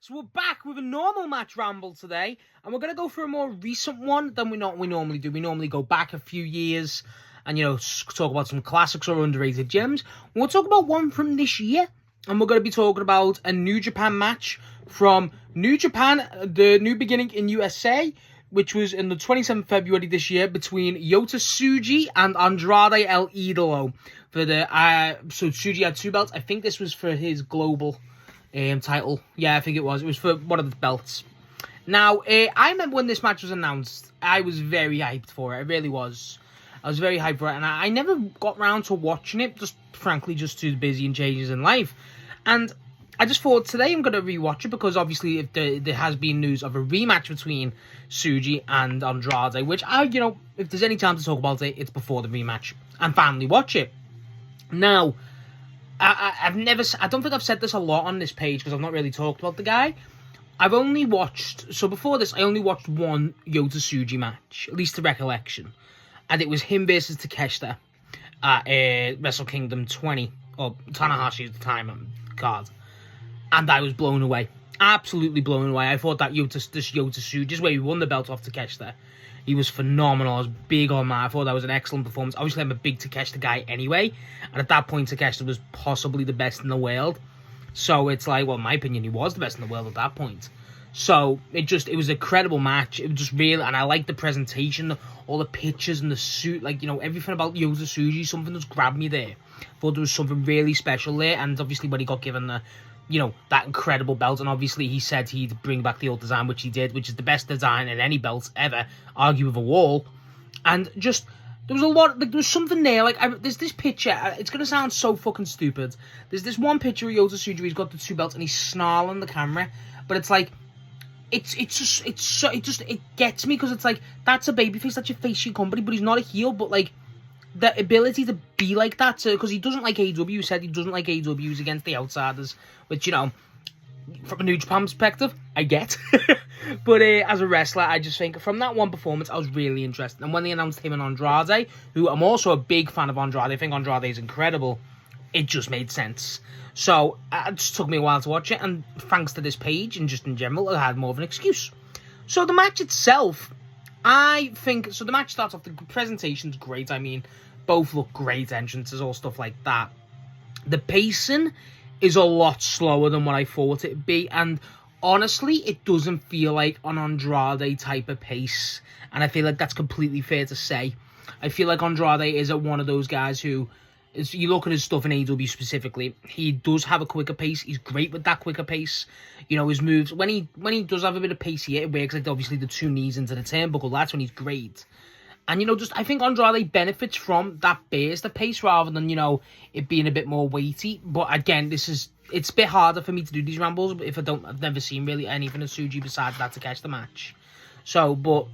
So we're back with a normal match ramble today, and we're going to go for a more recent one than we normally do. We normally go back a few years and, talk about some classics or underrated gems. We'll talk about one from this year, and we're going to be talking about a New Japan match from New Japan, the New Beginning in USA, which was in the 27th February this year between Yota Tsuji and Andrade El Idolo. For the so Tsuji had 2 belts. I think this was for his global title. Yeah, I think it was. It was for one of the belts. Now, I remember when this match was announced, I was very hyped for it. I really was. I was very hyped for it, and I never got round to watching it, frankly, just too busy and changes in life. And I just thought today I'm going to rewatch it because obviously if there has been news of a rematch between Tsuji and Andrade, which if there's any time to talk about it, it's before the rematch and finally watch it. Now, I don't think I've said this a lot on this page because I've not really talked about the guy. So before this, I only watched one Yota Tsuji match, at least to recollection. And it was him versus Takeshita at Wrestle Kingdom 20, or Tanahashi at the time card. And I was blown away. Absolutely blown away. I thought that Yota Tsuji, just where he won the belt off Takeshita, he was phenomenal. I was big on that. I thought that was an excellent performance. Obviously, I'm a big Takeshita guy anyway. And at that point, Takeshita was possibly the best in the world. So it's like, well, in my opinion, he was the best in the world at that point. So it was a credible match. It was just real. And I liked the presentation, all the pictures and the suit. Everything about Yota Tsuji, something just grabbed me there. I thought there was something really special there. And obviously, when he got given that incredible belt, and obviously he said he'd bring back the old design, which he did, which is the best design in any belt ever, argue with a wall. And just, there was a lot, there was something there, there's this picture, it's going to sound so fucking stupid, there's this one picture of Yota Tsuji, he's got the 2 belts, and he's snarling the camera, but it's like, it gets me, because it's like, that's a babyface, that's your face, your company, but he's not a heel, but the ability to be like that, because he doesn't like AEW, he said he doesn't like AEWs against the outsiders, which, from a New Japan perspective, I get. But as a wrestler, I just think, from that one performance, I was really interested. And when they announced him and Andrade, who I'm also a big fan of Andrade, I think Andrade is incredible, it just made sense. So, it just took me a while to watch it, and thanks to this page, and just in general, I had more of an excuse. So, the match itself, I think, so the match starts off, the presentation's great, both look great entrances, all stuff like that. The pacing is a lot slower than what I thought it'd be, and honestly, it doesn't feel like an Andrade type of pace, and I feel like that's completely fair to say. I feel like Andrade is one of those guys who, you look at his stuff in AEW specifically, he does have a quicker pace, he's great with that quicker pace, his moves, when he does have a bit of pace here, it works, obviously the 2 knees into the turnbuckle, that's when he's great. And, I think Andrade benefits from that burst of pace rather than, it being a bit more weighty. But again, it's a bit harder for me to do these rambles if I've never seen really anything of Tsuji besides that Takeshita match. So, but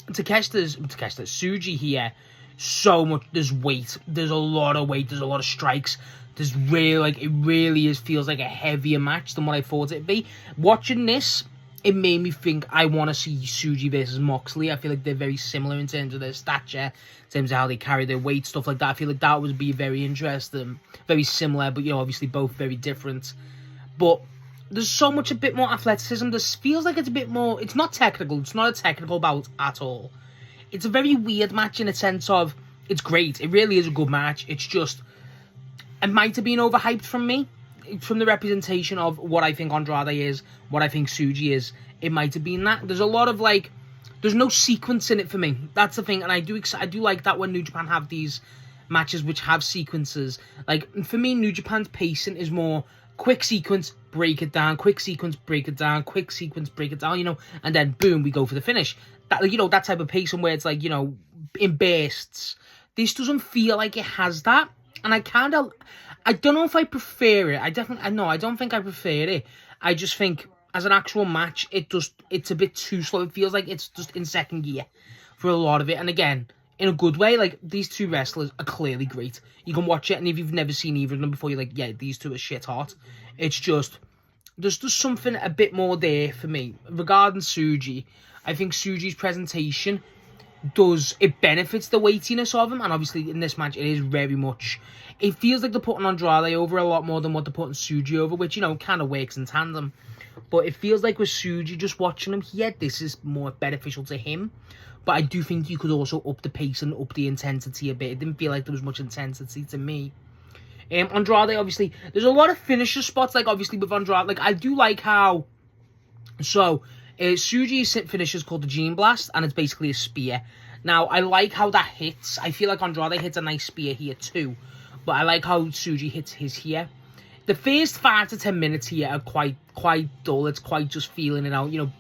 Tsuji here, so much, there's weight. There's a lot of weight, there's a lot of strikes. There's really, it really feels like a heavier match than what I thought it'd be. Watching this, it made me think I want to see Tsuji versus Moxley. I feel like they're very similar in terms of their stature, in terms of how they carry their weight, stuff like that. I feel like that would be very interesting. Very similar, but, obviously both very different. But there's so much, a bit more athleticism. This feels like it's a bit more, it's not technical. It's not a technical bout at all. It's a very weird match in a sense of, it's great. It really is a good match. It's just, it might have been overhyped from me. From the representation of what I think Andrade is, what I think Tsuji is, it might have been that. There's a lot of, there's no sequence in it for me. That's the thing, and I do like that when New Japan have these matches which have sequences. For me, New Japan's pacing is more quick sequence, break it down, quick sequence, break it down, quick sequence, break it down, and then boom, we go for the finish. That, that type of pacing where it's in bursts. This doesn't feel like it has that, and I don't know if I prefer it. I don't think I prefer it. I just think, as an actual match, it's a bit too slow. It feels like it's just in second gear for a lot of it. And again, in a good way, these 2 wrestlers are clearly great. You can watch it, and if you've never seen either of them before, you're like, yeah, these 2 are shit hot. It's just, there's just something a bit more there for me. Regarding Tsuji, I think Tsuji's presentation it benefits the weightiness of him, and obviously in this match it is very much, it feels like they're putting Andrade over a lot more than what they're putting Tsuji over, which, you know, kind of works in tandem. But it feels like with Tsuji, just watching him here, this is more beneficial to him. But I do think you could also up the pace and up the intensity a bit. It didn't feel like there was much intensity to me. Andrade, obviously, there's a lot of finisher spots, like, obviously, with Andrade. Like, I do like how... So, Tsuji's finisher is called the Gene Blast, and it's basically a spear. Now, I like how that hits. I feel like Andrade hits a nice spear here, too. But I like how Tsuji hits his here. The first 5 to 10 minutes here are quite dull. It's quite just feeling it out, you know,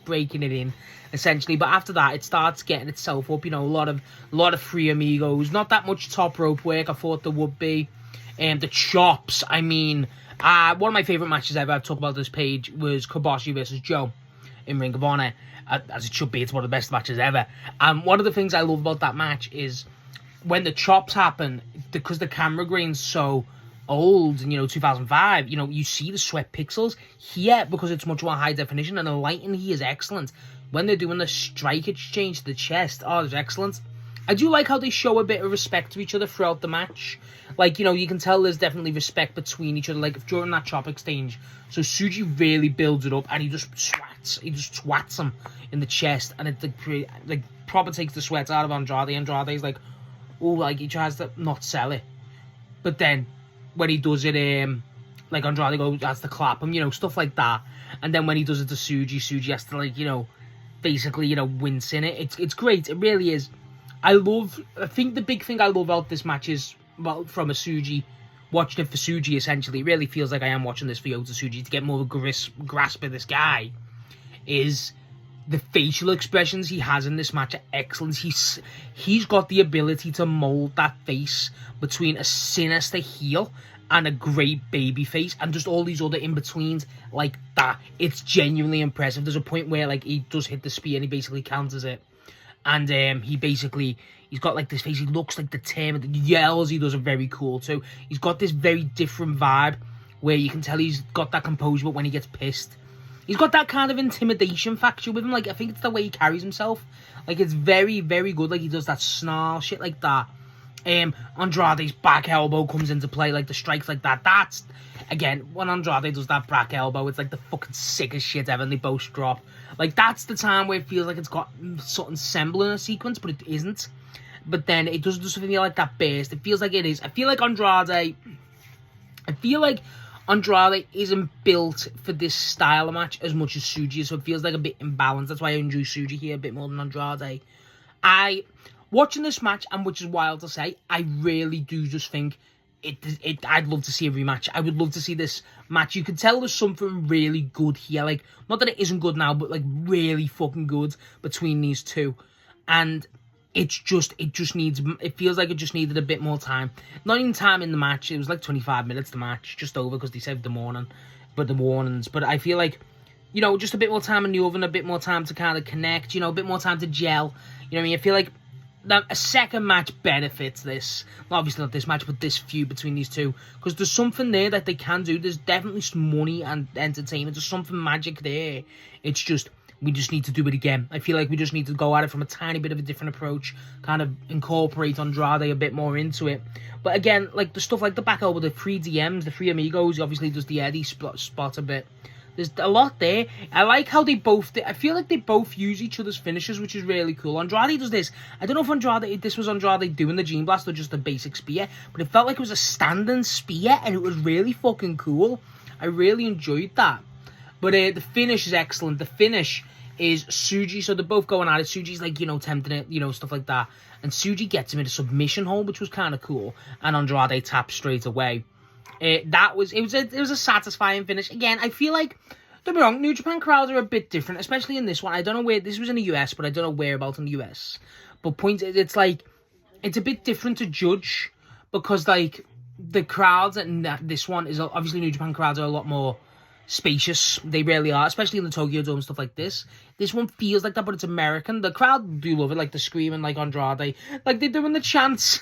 breaking it in, essentially. But after that, it starts getting itself up. You know, a lot of free amigos. Not that much top rope work I thought there would be. The chops. I mean, one of my favorite matches ever, I've talked about this page, was Kobashi versus Joe in Ring of Honor. As it should be, it's one of the best matches ever. And one of the things I love about that match is when the chops happen, because the camera grain's so old, and, you know, 2005, you know, you see the sweat pixels here because it's much more high definition, and the lighting here is excellent. When they're doing the strike exchange to the chest, oh, it's excellent. I do like how they show a bit of respect to each other throughout the match. Like, you know, you can tell there's definitely respect between each other, like during that chop exchange. So Tsuji really builds it up, and he just swats him in the chest, and it like proper takes the sweat out of Andrade. Andrade's like, oh, like, he tries to not sell it, but then when he does it, like, Andrade has to clap him, you know, stuff like that. And then when he does it to Tsuji has to, like, you know, basically, you know, wince in it. It's great. It really is. I think the big thing I love about this match is, well, from a Tsuji, watching it for Tsuji, essentially, it really feels like I am watching this for Yota Tsuji to get more of a grasp of this guy, is the facial expressions he has in this match are excellent. He's got the ability to mold that face between a sinister heel and a great baby face, and just all these other in-betweens like that. It's genuinely impressive. There's a point where, like, he does hit the spear and he basically counters it. And he's got, like, this face. He looks like determined. The yells he does are very cool too. He's got this very different vibe where you can tell he's got that composure, but when he gets pissed, he's got that kind of intimidation factor with him. Like, I think it's the way he carries himself. Like, it's very, very good. Like, he does that snarl shit like that. Andrade's back elbow comes into play, like the strikes like that. That's, again, when Andrade does that back elbow, it's like the fucking sickest shit ever, and they both drop. Like, that's the time where it feels like it's got something sembling a sequence, but it isn't. But then it doesn't just feel like that burst. It feels like it is. I feel like Andrade isn't built for this style of match as much as Tsuji is, so it feels like a bit imbalanced. That's why I enjoy Tsuji here a bit more than Andrade. Watching this match, and which is wild to say, I really do just think I'd love to see a rematch. I would love to see this match. You can tell there's something really good here. Like, not that it isn't good now, but, like, really fucking good between these two. And it feels like it just needed a bit more time. Not even time in the match. It was like 25 minutes, the match. Just over, because they said the warnings. But I feel like, you know, just a bit more time in the oven, a bit more time to kind of connect, you know, a bit more time to gel. You know what I mean? I feel like that a second match benefits this. Well, obviously not this match, but this feud between these two. Because there's something there that they can do. There's definitely some money and entertainment. There's something magic there. It's just, we just need to do it again. I feel like we just need to go at it from a tiny bit of a different approach. Kind of incorporate Andrade a bit more into it. But again, like the stuff like the back elbow, the free DMs, the free amigos, he obviously does the Eddie spot a bit. There's a lot there. I like how I feel like they both use each other's finishes, which is really cool. Andrade does this. I don't know if this was Andrade doing the Gene Blast or just a basic spear, but it felt like it was a standing spear, and it was really fucking cool. I really enjoyed that. But the finish is excellent. The finish is Tsuji, so they're both going at it. Tsuji's, like, you know, tempting it, you know, stuff like that. And Tsuji gets him in a submission hold, which was kind of cool. And Andrade taps straight away. It was a satisfying finish. Again, I feel like, don't be wrong, New Japan crowds are a bit different, especially in this one. I don't know where, this was in the US, but I don't know whereabouts in the US. But it's like, it's a bit different to judge, because, like, the crowds in this one is, obviously New Japan crowds are a lot more spacious. They really are, especially in the Tokyo Dome and stuff like this. This one feels like that, but it's American. The crowd do love it, like the screaming, like Andrade, like they're doing the chants.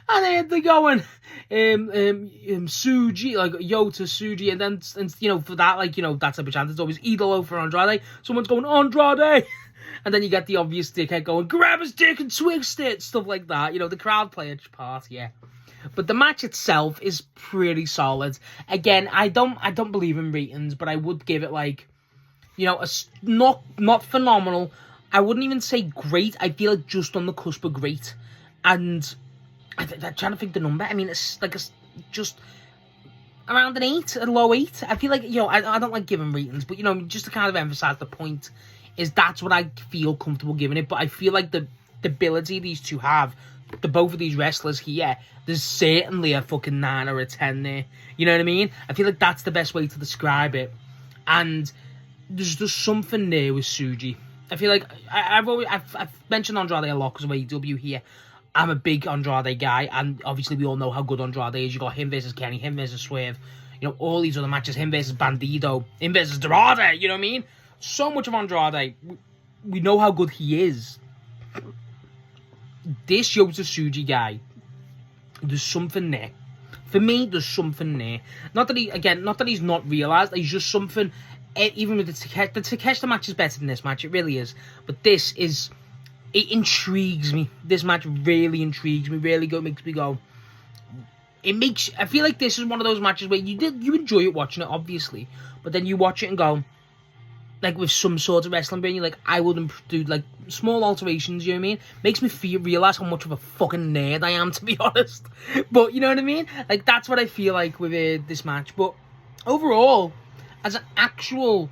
And then they're going, Tsuji, like Yota Tsuji, and then, you know, for that, like, you know, that type of chant, it's always idolo for Andrade. Someone's going, Andrade! And then you get the obvious dickhead going, grab his dick and twist it, stuff like that. You know, the crowd play its part, yeah. But the match itself is pretty solid. Again, I don't believe in ratings, but I would give it, like, you know, not phenomenal. I wouldn't even say great. I feel like just on the cusp of great. And I'm trying to think the number. I mean, it's like just around an 8, a low 8. I feel like, you know, I don't like giving ratings, but, you know, just to kind of emphasize the point, is that's what I feel comfortable giving it. But I feel like the ability these two have, both of these wrestlers here, there's certainly a fucking 9 or a 10 there. You know what I mean? I feel like that's the best way to describe it. And there's just something there with Tsuji. I feel like I've mentioned Andrade a lot because of AEW here. I'm a big Andrade guy, and obviously we all know how good Andrade is. You got him versus Kenny, him versus Swerve, you know, all these other matches, him versus Bandido, him versus Andrade, you know what I mean? So much of Andrade, we know how good he is. This Yota Tsuji guy, there's something there. For me, there's something there. Not that he's not realised, he's just something. Even with the Takeshita match is better than this match, it really is. But this is, it intrigues me. This match really intrigues me, really makes me go. I feel like this is one of those matches where you enjoy it watching it, obviously. But then you watch it and go, like with some sort of wrestling brain, you're like, I wouldn't do like small alterations, you know what I mean? Makes me realise how much of a fucking nerd I am, to be honest. But you know what I mean? Like, that's what I feel like with this match. But overall, as an actual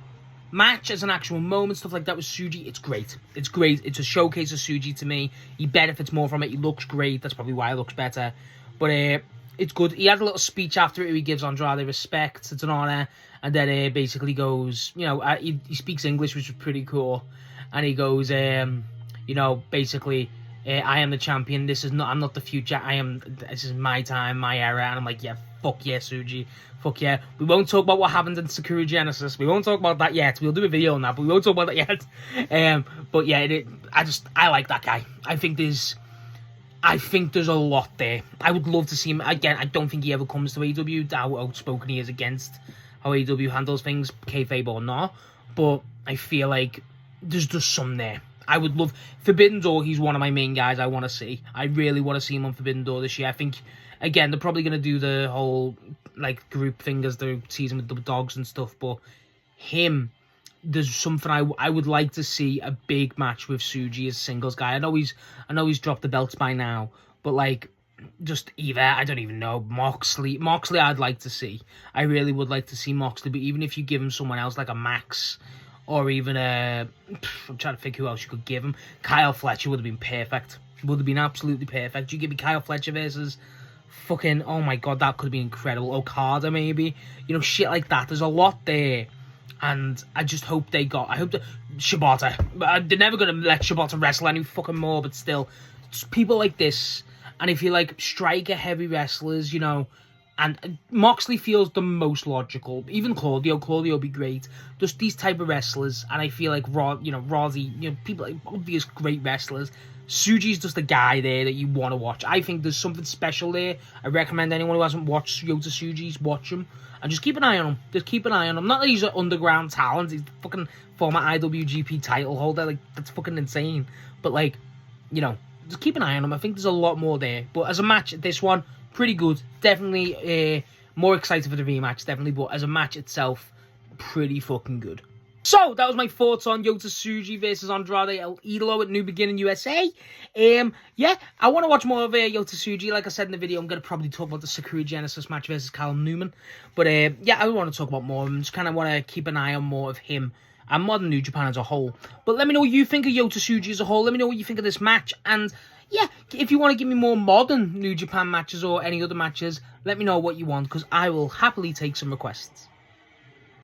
match, as an actual moment, stuff like that with Tsuji, it's great. It's great. It's a showcase of Tsuji to me. He benefits more from it. He looks great. That's probably why he looks better. But it's good. He had a little speech after it where he gives Andrade respect. It's an honour. And then basically goes, you know, he speaks English, which is pretty cool. And he goes, you know, basically, I am the champion. I'm not the future. This is my time, my era. And I'm like, yeah, fuck yeah, Tsuji. Fuck yeah. We won't talk about what happened in Sakura Genesis. We won't talk about that yet. We'll do a video on that, but we won't talk about that yet. But yeah, I like that guy. I think there's a lot there. I would love to see him again. I don't think he ever comes to AEW. How outspoken he is against how AEW handles things, kayfabe or not. But I feel like there's just some there. I would love Forbidden Door. He's one of my main guys I want to see. I really want to see him on Forbidden Door this year. I think, again, they're probably going to do the whole like group thing as the season with the dogs and stuff. But him, there's something I would like to see, a big match with Tsuji as singles guy. I know he's dropped the belts by now, but like, just either, I don't even know, Moxley I'd like to see. I really would like to see Moxley, but even if you give him someone else like a Max, or even I'm trying to think who else you could give him. Kyle Fletcher would have been perfect. Would have been absolutely perfect. You give me Kyle Fletcher versus fucking, oh my god, that could have been incredible. Okada maybe, you know, shit like that. There's a lot there. And I just hope I hope that Shibata, they're never going to let Shibata wrestle any fucking more, but still, it's people like this. And if you like striker heavy wrestlers, you know, and Moxley feels the most logical. Even Claudio would be great. Just these type of wrestlers, and I feel like Rozzy, you know, people like obvious great wrestlers. Tsuji's just a guy there that you want to watch. I think there's something special there. I recommend anyone who hasn't watched Yota Tsuji's watch him. And just keep an eye on him. Just keep an eye on him. Not that he's an underground talent. He's fucking former IWGP title holder. Like, that's fucking insane. But, like, you know, just keep an eye on him. I think there's a lot more there. But as a match, this one, pretty good. Definitely more excited for the rematch, definitely. But as a match itself, pretty fucking good. So, that was my thoughts on Yota Tsuji versus Andrade El Idolo at New Beginning USA. Yeah, I want to watch more of Yota Tsuji. Like I said in the video, I'm going to probably talk about the Sakura Genesis match versus Callum Newman. But, yeah, I want to talk about more of him. Just kind of want to keep an eye on more of him and modern New Japan as a whole. But let me know what you think of Yota Tsuji as a whole. Let me know what you think of this match. And, yeah, if you want to give me more modern New Japan matches or any other matches, let me know what you want, because I will happily take some requests.